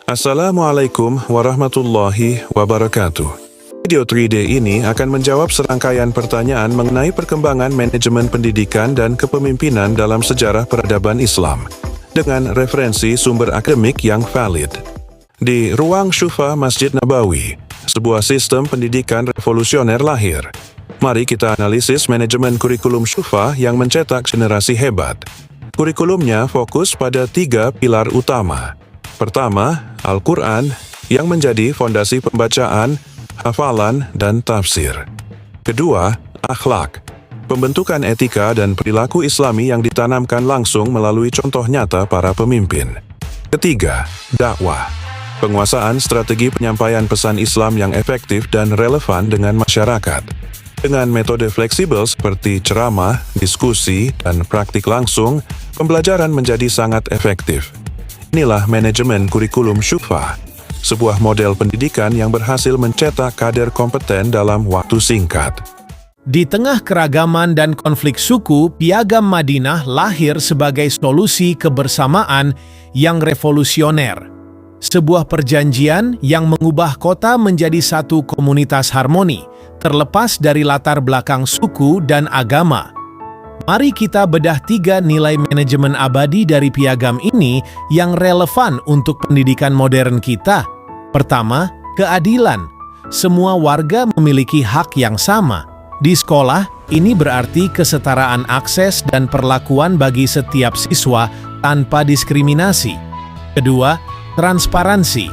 Assalamualaikum warahmatullahi wabarakatuh. Video 3D ini akan menjawab serangkaian pertanyaan mengenai perkembangan manajemen pendidikan dan kepemimpinan dalam sejarah peradaban Islam, dengan referensi sumber akademik yang valid. Di ruang Syufa Masjid Nabawi, sebuah sistem pendidikan revolusioner lahir. Mari kita analisis manajemen kurikulum Syufa yang mencetak generasi hebat. Kurikulumnya fokus pada 3 pilar utama. Pertama, Al-Quran, yang menjadi fondasi pembacaan, hafalan, dan tafsir. Kedua, akhlak, pembentukan etika dan perilaku Islami yang ditanamkan langsung melalui contoh nyata para pemimpin. Ketiga, dakwah, penguasaan strategi penyampaian pesan Islam yang efektif dan relevan dengan masyarakat. Dengan metode fleksibel seperti ceramah, diskusi, dan praktik langsung, pembelajaran menjadi sangat efektif. Inilah manajemen kurikulum Syufa, sebuah model pendidikan yang berhasil mencetak kader kompeten dalam waktu singkat. Di tengah keragaman dan konflik suku, Piagam Madinah lahir sebagai solusi kebersamaan yang revolusioner. Sebuah perjanjian yang mengubah kota menjadi satu komunitas harmoni, terlepas dari latar belakang suku dan agama. Mari kita bedah 3 nilai manajemen abadi dari piagam ini yang relevan untuk pendidikan modern kita. Pertama, keadilan. Semua warga memiliki hak yang sama. Di sekolah, ini berarti kesetaraan akses dan perlakuan bagi setiap siswa tanpa diskriminasi. Kedua, transparansi.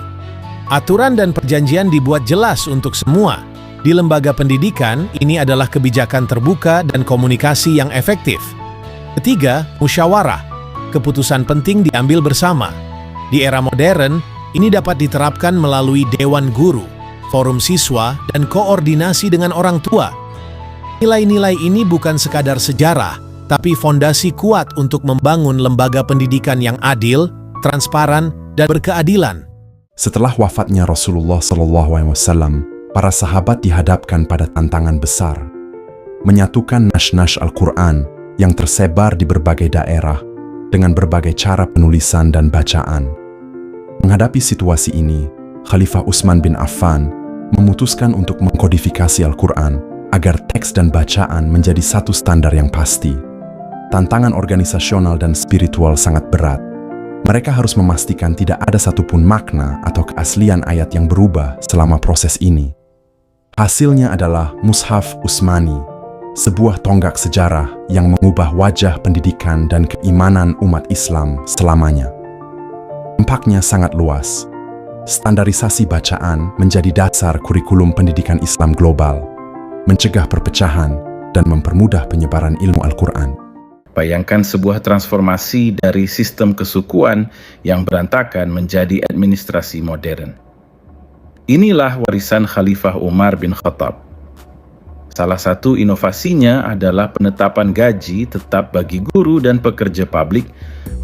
Aturan dan perjanjian dibuat jelas untuk semua. Di lembaga pendidikan, ini adalah kebijakan terbuka dan komunikasi yang efektif. Ketiga, musyawarah. Keputusan penting diambil bersama. Di era modern, ini dapat diterapkan melalui dewan guru, forum siswa, dan koordinasi dengan orang tua. Nilai-nilai ini bukan sekadar sejarah, tapi fondasi kuat untuk membangun lembaga pendidikan yang adil, transparan, dan berkeadilan. Setelah wafatnya Rasulullah SAW, para sahabat dihadapkan pada tantangan besar, menyatukan naskah Al-Quran yang tersebar di berbagai daerah dengan berbagai cara penulisan dan bacaan. Menghadapi situasi ini, Khalifah Utsman bin Affan memutuskan untuk mengkodifikasi Al-Quran agar teks dan bacaan menjadi satu standar yang pasti. Tantangan organisasional dan spiritual sangat berat. Mereka harus memastikan tidak ada satupun makna atau keaslian ayat yang berubah selama proses ini. Hasilnya adalah Mushaf Utsmani, sebuah tonggak sejarah yang mengubah wajah pendidikan dan keimanan umat Islam selamanya. Dampaknya sangat luas. Standarisasi bacaan menjadi dasar kurikulum pendidikan Islam global, mencegah perpecahan dan mempermudah penyebaran ilmu Al-Quran. Bayangkan sebuah transformasi dari sistem kesukuan yang berantakan menjadi administrasi modern. Inilah warisan Khalifah Umar bin Khattab. Salah satu inovasinya adalah penetapan gaji tetap bagi guru dan pekerja publik,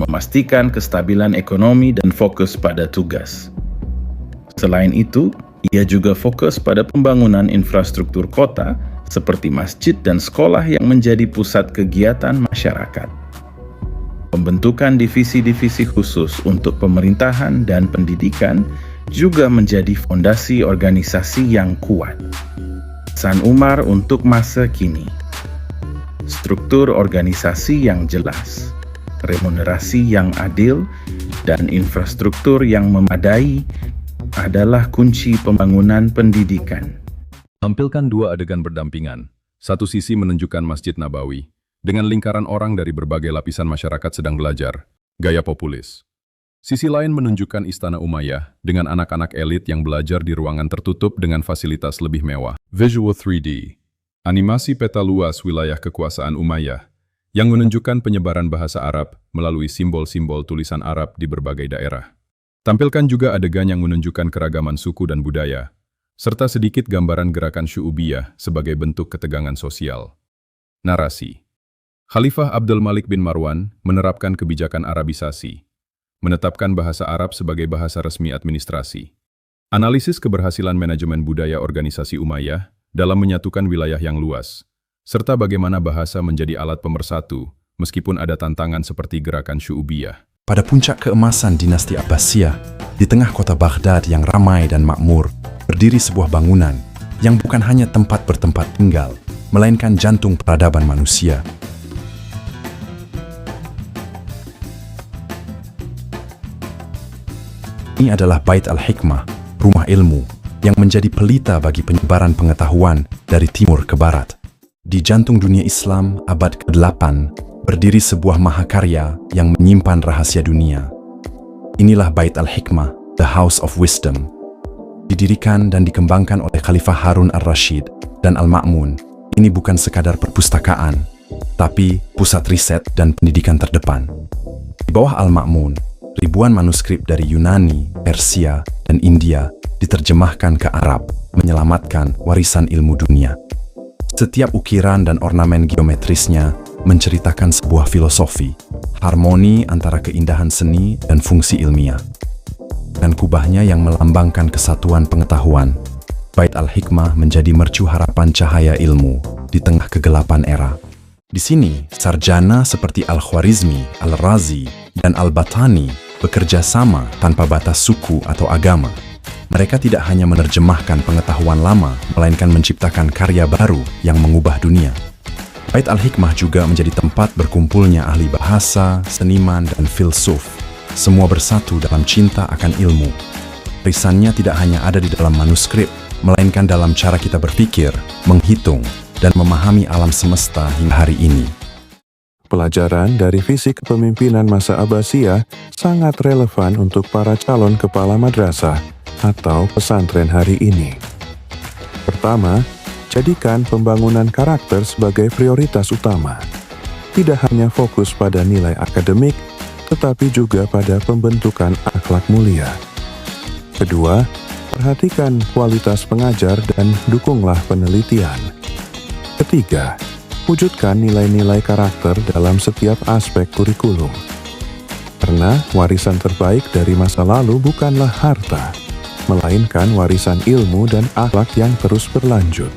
memastikan kestabilan ekonomi dan fokus pada tugas. Selain itu, ia juga fokus pada pembangunan infrastruktur kota seperti masjid dan sekolah yang menjadi pusat kegiatan masyarakat. Pembentukan divisi-divisi khusus untuk pemerintahan dan pendidikan juga menjadi fondasi organisasi yang kuat. Pesan Umar untuk masa kini. Struktur organisasi yang jelas, remunerasi yang adil, dan infrastruktur yang memadai adalah kunci pembangunan pendidikan. Tampilkan 2 adegan berdampingan. Satu sisi menunjukkan Masjid Nabawi, dengan lingkaran orang dari berbagai lapisan masyarakat sedang belajar, gaya populis. Sisi lain menunjukkan Istana Umayyah, dengan anak-anak elit yang belajar di ruangan tertutup dengan fasilitas lebih mewah. Visual 3D, animasi peta luas wilayah kekuasaan Umayyah, yang menunjukkan penyebaran bahasa Arab melalui simbol-simbol tulisan Arab di berbagai daerah. Tampilkan juga adegan yang menunjukkan keragaman suku dan budaya, serta sedikit gambaran gerakan syu'ubiyah sebagai bentuk ketegangan sosial. Narasi. Khalifah Abdul Malik bin Marwan menerapkan kebijakan Arabisasi, menetapkan bahasa Arab sebagai bahasa resmi administrasi. Analisis keberhasilan manajemen budaya organisasi Umayyah dalam menyatukan wilayah yang luas, serta bagaimana bahasa menjadi alat pemersatu, meskipun ada tantangan seperti gerakan syu'ubiyah. pada puncak keemasan dinasti Abbasiyah, di tengah kota Baghdad yang ramai dan makmur, berdiri sebuah bangunan yang bukan hanya tempat bertempat tinggal, melainkan jantung peradaban manusia. Ini adalah Bait Al-Hikmah, rumah ilmu, yang menjadi pelita bagi penyebaran pengetahuan dari timur ke barat. Di jantung dunia Islam abad ke-8, berdiri sebuah mahakarya yang menyimpan rahasia dunia. Inilah Bait Al-Hikmah, The House of Wisdom. Didirikan dan dikembangkan oleh Khalifah Harun Ar-Rasyid dan Al-Ma'mun, ini bukan sekadar perpustakaan, tapi pusat riset dan pendidikan terdepan. Di bawah Al-Ma'mun, ribuan manuskrip dari Yunani, Persia, dan India diterjemahkan ke Arab, menyelamatkan warisan ilmu dunia. Setiap ukiran dan ornamen geometrisnya menceritakan sebuah filosofi, harmoni antara keindahan seni dan fungsi ilmiah. Dan kubahnya yang melambangkan kesatuan pengetahuan, Bait Al-Hikmah menjadi mercu harapan cahaya ilmu di tengah kegelapan era. Di sini, sarjana seperti Al-Khwarizmi, Al-Razi, dan Al-Battani bekerja sama tanpa batas suku atau agama. Mereka tidak hanya menerjemahkan pengetahuan lama, melainkan menciptakan karya baru yang mengubah dunia. Bait Al-Hikmah juga menjadi tempat berkumpulnya ahli bahasa, seniman, dan filsuf. Semua bersatu dalam cinta akan ilmu. Warisannya tidak hanya ada di dalam manuskrip, melainkan dalam cara kita berpikir, menghitung, dan memahami alam semesta hingga hari ini. Pelajaran dari fisik kepemimpinan masa Abbasiyah sangat relevan untuk para calon kepala madrasah atau pesantren hari ini. Pertama, jadikan pembangunan karakter sebagai prioritas utama. Tidak hanya fokus pada nilai akademik, tetapi juga pada pembentukan akhlak mulia. Kedua, perhatikan kualitas pengajar dan dukunglah penelitian. Ketiga, wujudkan nilai-nilai karakter dalam setiap aspek kurikulum. Karena warisan terbaik dari masa lalu bukanlah harta, melainkan warisan ilmu dan akhlak yang terus berlanjut.